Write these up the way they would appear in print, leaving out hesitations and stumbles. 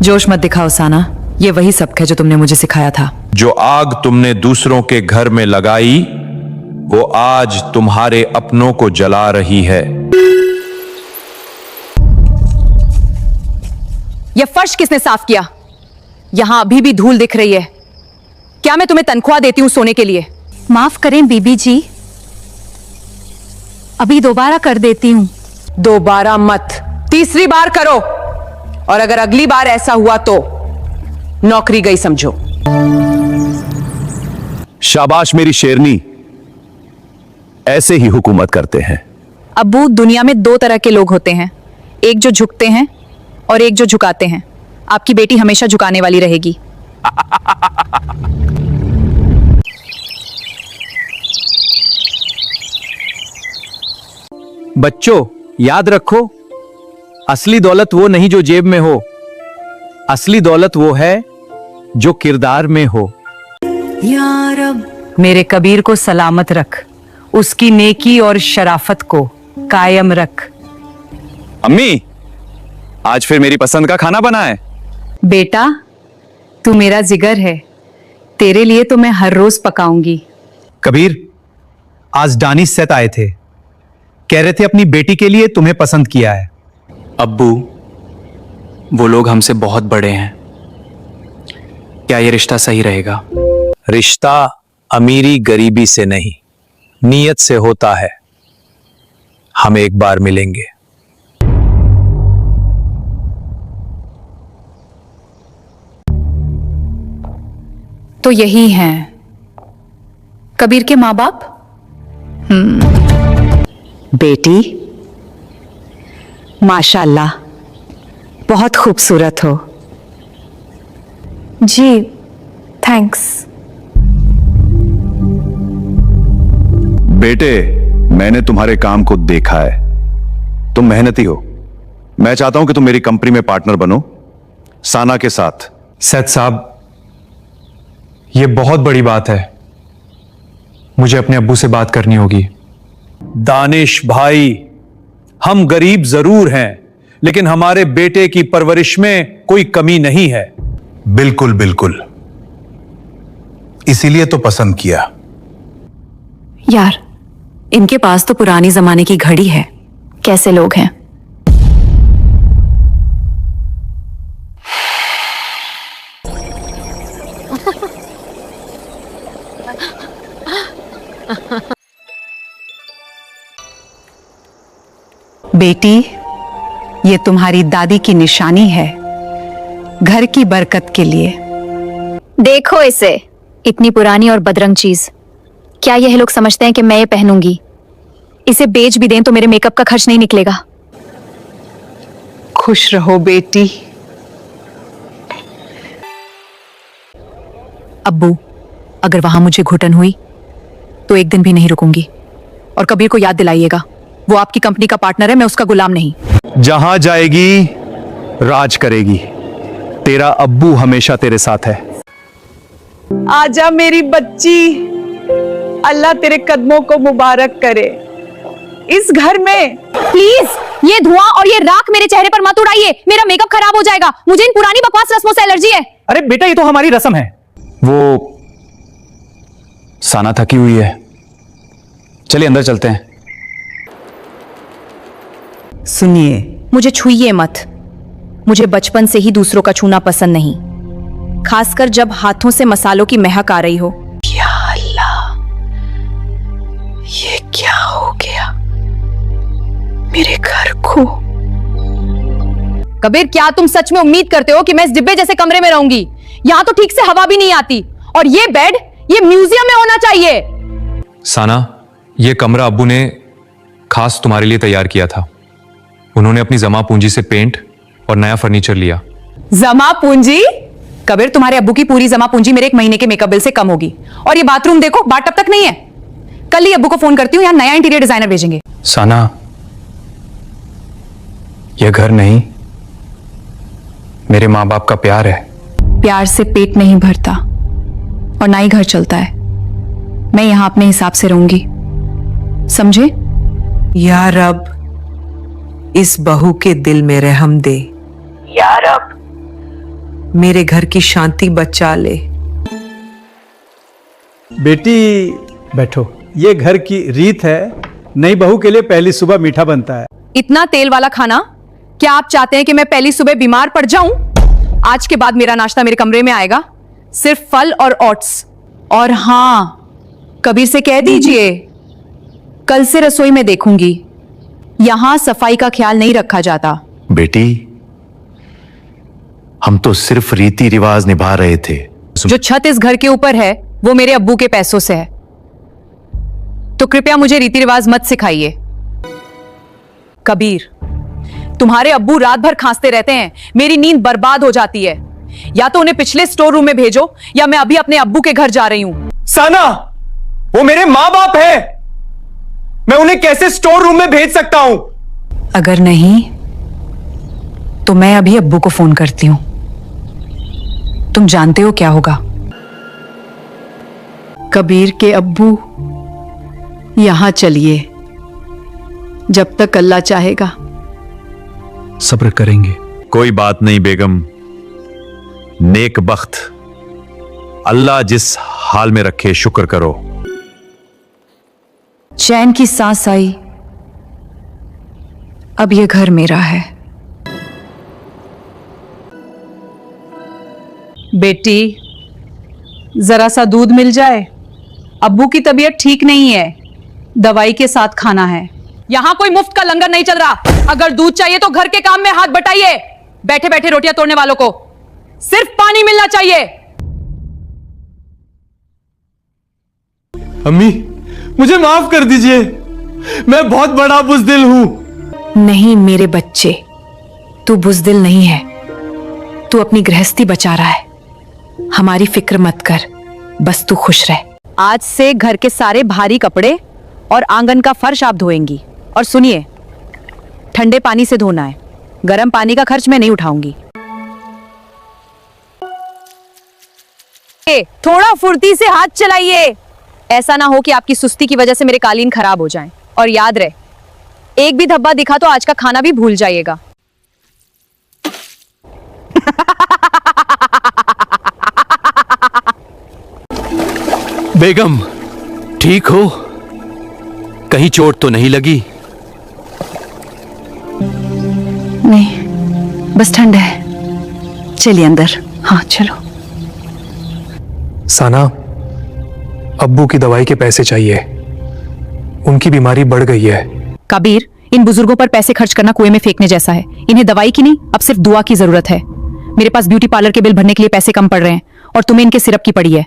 जोश मत दिखाओ साना, ये वही सबक है जो तुमने मुझे सिखाया था। जो आग तुमने दूसरों के घर में लगाई वो आज तुम्हारे अपनों को जला रही है। यह फर्श किसने साफ किया? यहां अभी भी धूल दिख रही है। क्या मैं तुम्हें तनख्वाह देती हूं सोने के लिए? माफ करें बीबी जी, अभी दोबारा कर देती हूं। दोबारा मत, तीसरी बार करो, और अगर अगली बार ऐसा हुआ तो नौकरी गई समझो। शाबाश मेरी शेरनी, ऐसे ही हुकूमत करते हैं। अब्बू, दुनिया में दो तरह के लोग होते हैं, एक जो झुकते हैं और एक जो झुकाते हैं। आपकी बेटी हमेशा झुकाने वाली रहेगी। बच्चों, याद रखो, असली दौलत वो नहीं जो जेब में हो, असली दौलत वो है जो किरदार में हो। या रब, मेरे कबीर को सलामत रख, उसकी नेकी और शराफत को कायम रख। अम्मी, आज फिर मेरी पसंद का खाना बना है। बेटा, तू मेरा जिगर है, तेरे लिए तो मैं हर रोज पकाऊंगी। कबीर, आज दानिश सेठ आए थे, कह रहे थे अपनी बेटी के लिए तुम्हें पसंद किया है। अब्बू, वो लोग हमसे बहुत बड़े हैं, क्या ये रिश्ता सही रहेगा? रिश्ता अमीरी गरीबी से नहीं, नीयत से होता है। हम एक बार मिलेंगे। तो यही हैं कबीर के माँ बाप। बेटी, माशाल्लाह, बहुत खूबसूरत हो। जी, थैंक्स। बेटे, मैंने तुम्हारे काम को देखा है, तुम मेहनती हो। मैं चाहता हूं कि तुम मेरी कंपनी में पार्टनर बनो, साना के साथ। सेठ साहब, ये बहुत बड़ी बात है, मुझे अपने अब्बू से बात करनी होगी। दानिश भाई, हम गरीब जरूर हैं, लेकिन हमारे बेटे की परवरिश में कोई कमी नहीं है। बिल्कुल बिल्कुल, इसीलिए तो पसंद किया। यार, इनके पास तो पुरानी जमाने की घड़ी है। कैसे लोग हैं? बेटी, ये तुम्हारी दादी की निशानी है, घर की बरकत के लिए। देखो इसे, इतनी पुरानी और बदरंग चीज, क्या यह लोग समझते हैं कि मैं ये पहनूंगी? इसे बेच भी दें तो मेरे मेकअप का खर्च नहीं निकलेगा। खुश रहो बेटी। अब्बू, अगर वहां मुझे घुटन हुई तो एक दिन भी नहीं रुकूंगी। और कबीर को याद दिलाइएगा, वो आपकी कंपनी का पार्टनर है, मैं उसका गुलाम नहीं। जहां जाएगी राज करेगी, तेरा अब्बू हमेशा तेरे साथ है। आजा मेरी बच्ची, अल्लाह तेरे कदमों को मुबारक करे। इस घर में प्लीज, ये धुआं और ये राख मेरे चेहरे पर मत उड़ाइए, मेरा मेकअप खराब हो जाएगा। मुझे इन पुरानी बकवास रस्मों से एलर्जी है। अरे बेटा, ये तो हमारी रस्म है। वो साना थकी हुई है, चलिए अंदर चलते हैं। सुनिए, मुझे छुइए मत। मुझे बचपन से ही दूसरों का छूना पसंद नहीं, खासकर जब हाथों से मसालों की महक आ रही हो। या अल्लाह, ये क्या हो गया मेरे घर को? कबीर, क्या तुम सच में उम्मीद करते हो कि मैं इस डिब्बे जैसे कमरे में रहूंगी? यहाँ तो ठीक से हवा भी नहीं आती, और ये बेड, ये म्यूजियम में होना चाहिए। साना, ये कमरा अब्बू ने खास तुम्हारे लिए तैयार किया था। उन्होंने अपनी जमा पूंजी से पेंट और नया फर्नीचर लिया। जमा पूंजी? कबीर, तुम्हारे अब्बू की पूरी जमा पूंजी मेरे 1 महीने के मेकअप बिल से कम होगी। और ये बाथरूम देखो, बाथटब तक नहीं है। कल ही अब्बू को फोन करती हूँ, यहाँ नया इंटीरियर डिजाइनर भेजेंगे। साना, यह घर नहीं, मेरे माँ बाप का प्यार है। प्यार से पेट नहीं भरता और ना ही घर चलता है। मैं यहां अपने हिसाब से रहूंगी, समझे? या रब, इस बहू के दिल में रहम दे। या रब, मेरे घर की शांति बचा ले। बेटी बैठो, ये घर की रीत है, नई बहू के लिए पहली सुबह मीठा बनता है। इतना तेल वाला खाना, क्या आप चाहते हैं कि मैं पहली सुबह बीमार पड़ जाऊं? आज के बाद मेरा नाश्ता मेरे कमरे में आएगा, सिर्फ फल और ओट्स। और हां, कबीर से कह दीजिए कल से रसोई में देखूंगी, यहां सफाई का ख्याल नहीं रखा जाता। बेटी, हम तो सिर्फ रीति रिवाज निभा रहे थे। जो छत इस घर के ऊपर है वो मेरे अब्बू के पैसों से है, तो कृपया मुझे रीति रिवाज मत सिखाइए। कबीर, तुम्हारे अब्बू रात भर खांसते रहते हैं, मेरी नींद बर्बाद हो जाती है। या तो उन्हें पिछले स्टोर रूम में भेजो या मैं अभी अपने अब्बू के घर जा रही हूं। साना, वो मेरे माँ बाप है, मैं उन्हें कैसे स्टोर रूम में भेज सकता हूं? अगर नहीं तो मैं अभी अब्बू को फोन करती हूं। तुम जानते हो क्या होगा? कबीर के अब्बू, यहां चलिए, जब तक अल्लाह चाहेगा। सब्र करेंगे। कोई बात नहीं बेगम, नेक बख्त, अल्लाह जिस हाल में रखे शुक्र करो। चैन की सांस आई, अब ये घर मेरा है। बेटी, जरा सा दूध मिल जाए, अब्बू की तबीयत ठीक नहीं है, दवाई के साथ खाना है। यहां कोई मुफ्त का लंगर नहीं चल रहा। अगर दूध चाहिए तो घर के काम में हाथ बटाइए। बैठे बैठे रोटियां तोड़ने वालों को सिर्फ पानी मिलना चाहिए। अम्मी, मुझे माफ कर दीजिए, मैं बहुत बड़ा बुज़दिल हूं। नहीं मेरे बच्चे, तू बुज़दिल नहीं है, तू अपनी गृहस्थी बचा रहा है। हमारी फिक्र मत कर, बस तू खुश रह। आज से घर के सारे भारी कपड़े और आंगन का फर्श आप धोएंगी। और सुनिए, ठंडे पानी से धोना है, गर्म पानी का खर्च मैं नहीं उठाऊंगी। थोड़ा फुर्ती से हाथ चलाइए, ऐसा ना हो कि आपकी सुस्ती की वजह से मेरे कालीन खराब हो जाएं। और याद रहे, एक भी धब्बा दिखा तो आज का खाना भी भूल जाइएगा। बेगम, ठीक हो? कहीं चोट तो नहीं लगी? नहीं, बस ठंड है। चलिए अंदर। हाँ चलो। साना, अब्बू की दवाई के पैसे चाहिए, उनकी बीमारी बढ़ गई है। कबीर, इन बुजुर्गों पर पैसे खर्च करना कुएं में फेंकने जैसा है। इन्हें दवाई की नहीं, अब सिर्फ दुआ की जरूरत है। मेरे पास ब्यूटी पार्लर के बिल भरने के लिए पैसे कम पड़ रहे हैं और तुम्हें इनके सिरप की पड़ी है।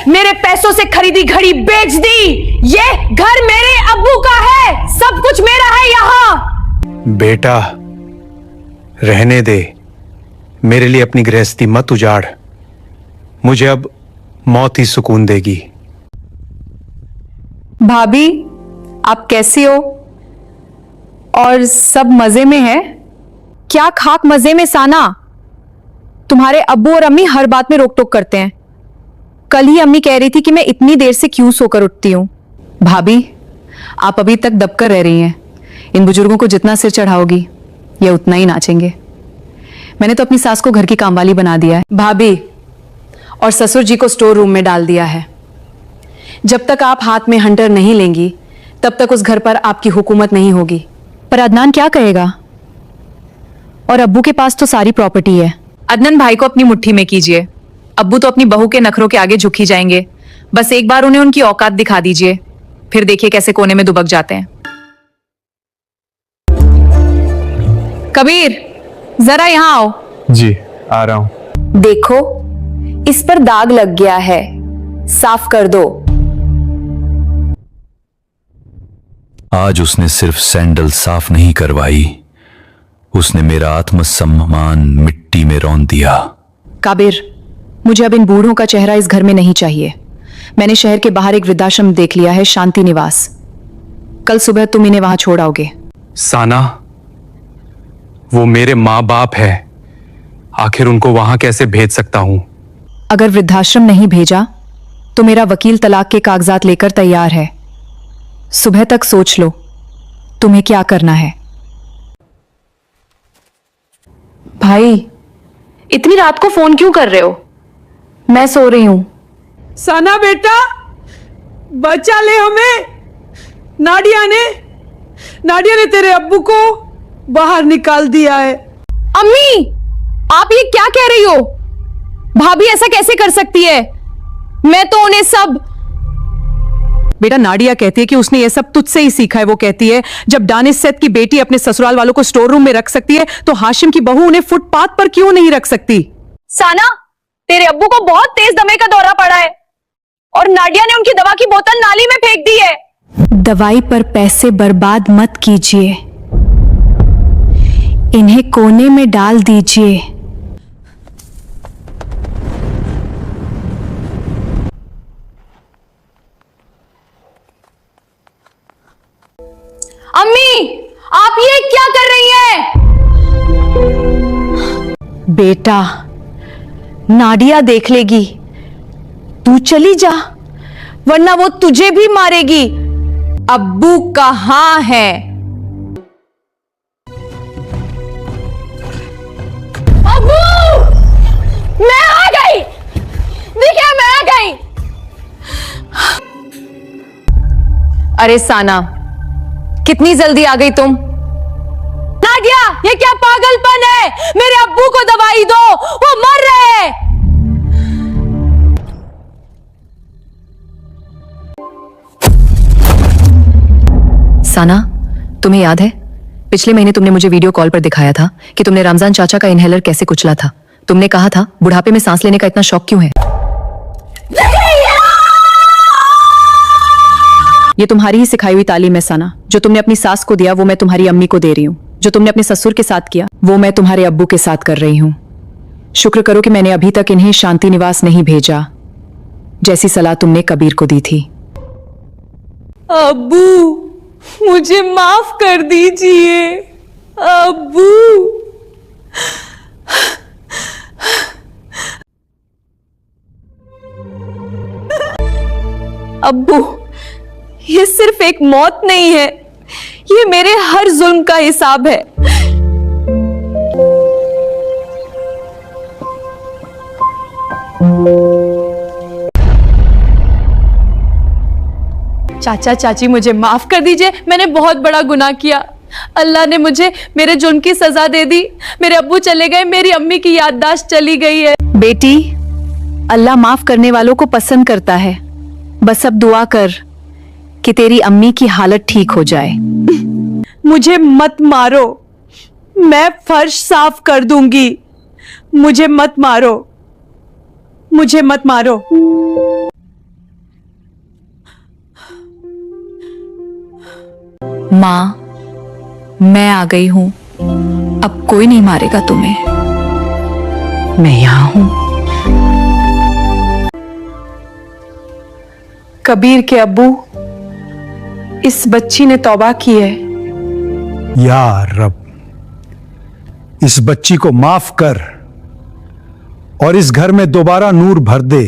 मेरे पैसों से खरीदी घड़ी बेच दी। ये घर मेरे अब्बू का है, सब कुछ मेरा है यहाँ। बेटा, रहने दे, मेरे लिए अपनी गृहस्थी मत उजाड़, मुझे अब मौत ही सुकून देगी। भाभी, आप कैसी हो? और सब मजे में है? क्या खाक मजे में साना? तुम्हारे अब्बू और अम्मी हर बात में रोक टोक करते हैं। कल ही अम्मी कह रही थी कि मैं इतनी देर से क्यों सोकर उठती हूँ। भाभी, आप अभी तक दबकर रह रही हैं। इन बुजुर्गों को जितना सिर चढ़ाओगी ये उतना ही नाचेंगे। मैंने तो अपनी सास को घर की कामवाली बना दिया है भाभी, और ससुर जी को स्टोर रूम में डाल दिया है। जब तक आप हाथ में हंटर नहीं लेंगी तब तक उस घर पर आपकी हुकूमत नहीं होगी। पर अदनान क्या कहेगा? और अब्बू के पास तो सारी प्रॉपर्टी है। अदनान भाई को अपनी मुट्ठी में कीजिए। अब्बू तो अपनी बहू के नखरों के आगे झुक ही जाएंगे। बस एक बार उन्हें उनकी औकात दिखा दीजिए, फिर देखिए कैसे कोने में दुबक जाते हैं। कबीर, जरा यहां आओ। जी, आ रहा हूं। देखो, इस पर दाग लग गया है, साफ कर दो। आज उसने सिर्फ सैंडल साफ नहीं करवाई, उसने मेरा आत्मसम्मान मिट्टी में रौंद दिया। काबिर, मुझे अब इन बूढ़ों का चेहरा इस घर में नहीं चाहिए। मैंने शहर के बाहर एक वृद्धाश्रम देख लिया है, शांति निवास। कल सुबह तुम इन्हें वहां छोड़ आओगे। साना, वो मेरे माँ बाप है, आखिर उनको वहां कैसे भेज सकता हूं? अगर वृद्धाश्रम नहीं भेजा तो मेरा वकील तलाक के कागजात लेकर तैयार है। सुबह तक सोच लो तुम्हें क्या करना है। भाई, इतनी रात को फोन क्यों कर रहे हो? मैं सो रही हूं। साना बेटा, बचा ले हमें। नाडिया ने तेरे अब्बू को बाहर निकाल दिया है। अम्मी, आप ये क्या कह रही हो? भाभी ऐसा कैसे कर सकती है? मैं तो उन्हें सब... बेटा, नाडिया कहती है कि उसने ये सब तुझसे ही सीखा है। वो कहती है जब दानिश सेठ की बेटी अपने ससुराल वालों को स्टोर रूम में रख सकती है तो हाशिम की बहू उन्हें फुटपाथ पर क्यों नहीं रख सकती? साना, तेरे अब्बू को बहुत तेज दमे का दौरा पड़ा है और नाडिया ने उनकी दवा की बोतल नाली में फेंक दी है। दवाई पर पैसे बर्बाद मत कीजिए, इन्हें कोने में डाल दीजिए। अम्मी, आप ये क्या कर रही हैं? बेटा, नाडिया देख लेगी, तू चली जा, वरना वो तुझे भी मारेगी। अब्बू कहां है? अब्बू, मैं आ गई। देखिए, मैं आ गई। अरे साना, कितनी जल्दी आ गई तुम? नाडिया, ये क्या पागलपन है? मेरे अब्बू को दवाई दो, वो मर रहे हैं। साना, तुम्हें याद है पिछले महीने तुमने मुझे वीडियो कॉल पर दिखाया था कि तुमने रमजान चाचा का इनहेलर कैसे कुचला था। तुमने कहा था बुढ़ापे में सांस लेने का इतना शौक क्यों है? ये तुम्हारी ही सिखाई हुई तालीम है साना। जो तुमने अपनी सास को दिया वो मैं तुम्हारी अम्मी को दे रही हूँ। जो तुमने अपने ससुर के साथ किया वो मैं तुम्हारे अब्बू के साथ कर रही हूँ। शुक्र करो कि मैंने अभी तक इन्हें शांति निवास नहीं भेजा, जैसी सलाह तुमने कबीर को दी थी। अब्बू, मुझे माफ कर दीजिए। अब्बू, अब्बू, ये सिर्फ एक मौत नहीं है, ये मेरे हर जुल्म का हिसाब है। चाचा चाची, मुझे माफ कर दीजिए, मैंने बहुत बड़ा गुनाह किया। अल्लाह ने मुझे मेरे जुल्म की सजा दे दी। मेरे अब्बू चले गए, मेरी अम्मी की याददाश्त चली गई है। बेटी, अल्लाह माफ करने वालों को पसंद करता है। बस अब दुआ कर कि तेरी अम्मी की हालत ठीक हो जाए। मुझे मत मारो, मैं फर्श साफ कर दूंगी। मुझे मत मारो, मुझे मत मारो। माँ, मैं आ गई हूं, अब कोई नहीं मारेगा तुम्हें। मैं यहां हूं। कबीर के अब्बू, इस बच्ची ने तौबा की है। या रब, इस बच्ची को माफ कर और इस घर में दोबारा नूर भर दे।